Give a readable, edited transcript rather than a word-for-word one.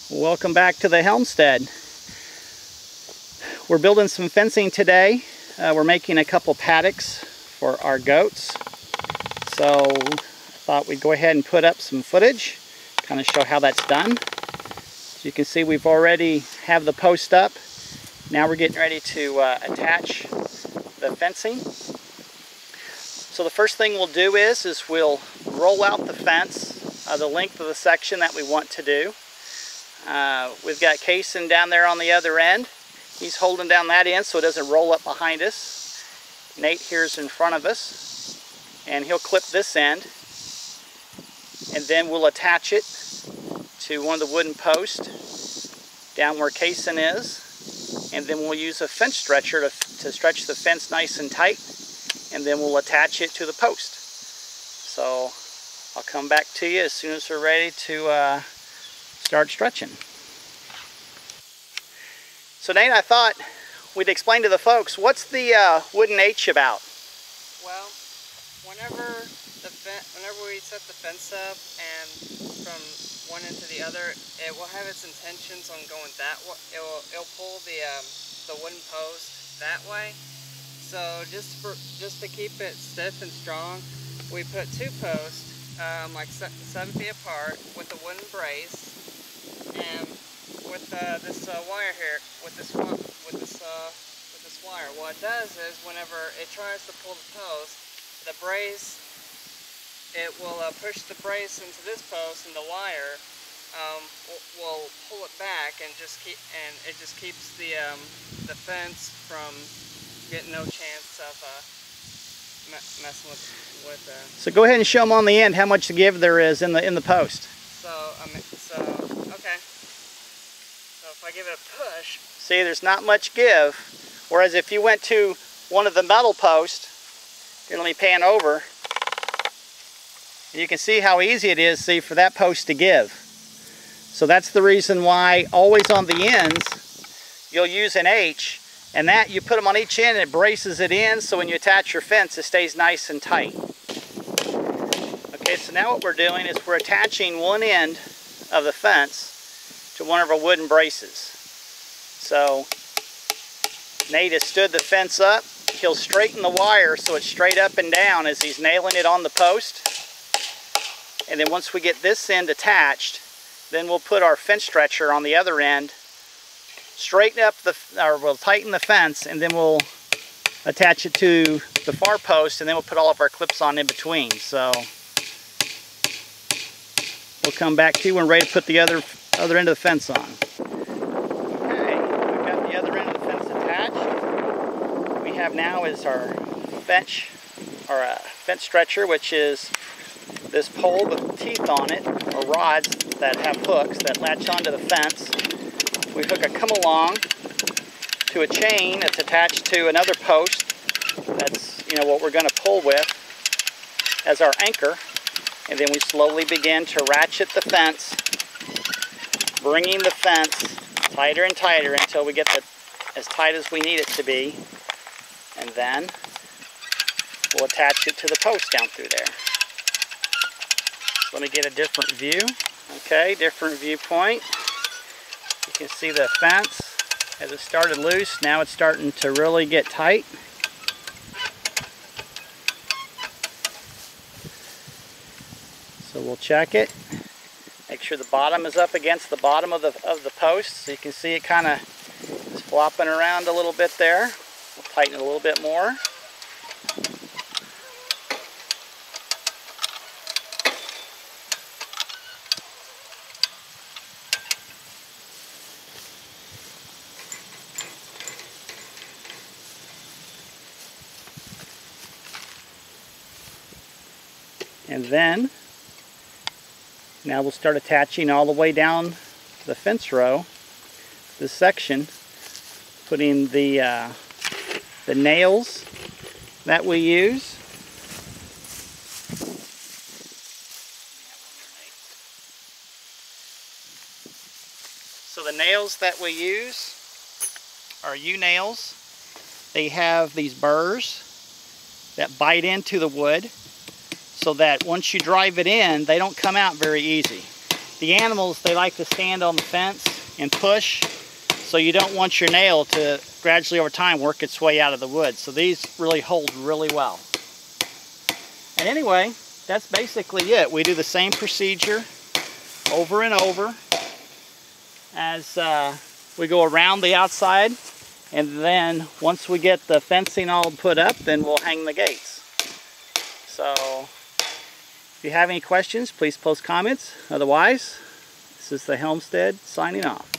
Welcome back to the Helmstead. We're building some fencing today. We're making a couple paddocks for our goats. So I thought we'd go ahead and put up some footage, kind of show how that's done. As you can see, we've already have the post up. Now we're getting ready to attach the fencing. So the first thing we'll do is we'll roll out the fence, the length of the section that we want to do. We've got Cason down there on the other end. He's holding down that end so it doesn't roll up behind us. Nate here's in front of us, and he'll clip this end, and then we'll attach it to one of the wooden posts down where Cason is, and then we'll use a fence stretcher to stretch the fence nice and tight, and then we'll attach it to the post. So I'll come back to you as soon as we're ready to start stretching. So Nate, I thought we'd explain to the folks, what's the wooden H about? Well, whenever we set the fence up and from one end to the other, it will have its intentions on going that way. It'll pull the wooden post that way. So just to keep it stiff and strong, we put two posts like 7 feet apart with a wooden brace. And with this wire here, with this wire, what it does is whenever it tries to pull the post, the brace, it will push the brace into this post, and the wire will pull it back, and it just keeps the fence from getting no chance of messing with. So go ahead and show them on the end how much give there is in the post. Okay. So if I give it a push, see, there's not much give. Whereas if you went to one of the metal posts, here, let me pan over. You can see how easy it is, see, for that post to give. So that's the reason why always on the ends you'll use an H, and that you put them on each end and it braces it in, so when you attach your fence it stays nice and tight. Okay, so now what we're doing is we're attaching one end of the fence to one of our wooden braces. So Nate has stood the fence up. He'll straighten the wire so it's straight up and down as he's nailing it on the post. And then once we get this end attached, then we'll put our fence stretcher on the other end, straighten up we'll tighten the fence, and then we'll attach it to the far post, and then we'll put all of our clips on in between. So we'll come back to you when we're ready to put the other end of the fence on. Okay, we've got the other end of the fence attached. What we have now is our fence stretcher, which is this pole with teeth on it, or rods that have hooks that latch onto the fence. We hook a come along to a chain that's attached to another post. That's, what we're going to pull with as our anchor. And then we slowly begin to ratchet the fence, bringing the fence tighter and tighter until we get as tight as we need it to be. And then we'll attach it to the post down through there. So let me get a different view. Okay, different viewpoint. You can see the fence as it started loose. Now it's starting to really get tight. So we'll check it. Make sure the bottom is up against the bottom of the post. So you can see it kind of is flopping around a little bit there. We'll tighten it a little bit more. And then, now we'll start attaching all the way down the fence row, this section, putting the nails that we use. So the nails that we use are U-nails. They have these burrs that bite into the wood, so that once you drive it in, they don't come out very easy. the animals, they like to stand on the fence and push, so you don't want your nail to gradually over time work its way out of the wood. So these really hold really well. And anyway, that's basically it. We do the same procedure over and over as we go around the outside, and then once we get the fencing all put up, then we'll hang the gates. So if you have any questions, please post comments. Otherwise, this is the Helmstead signing off.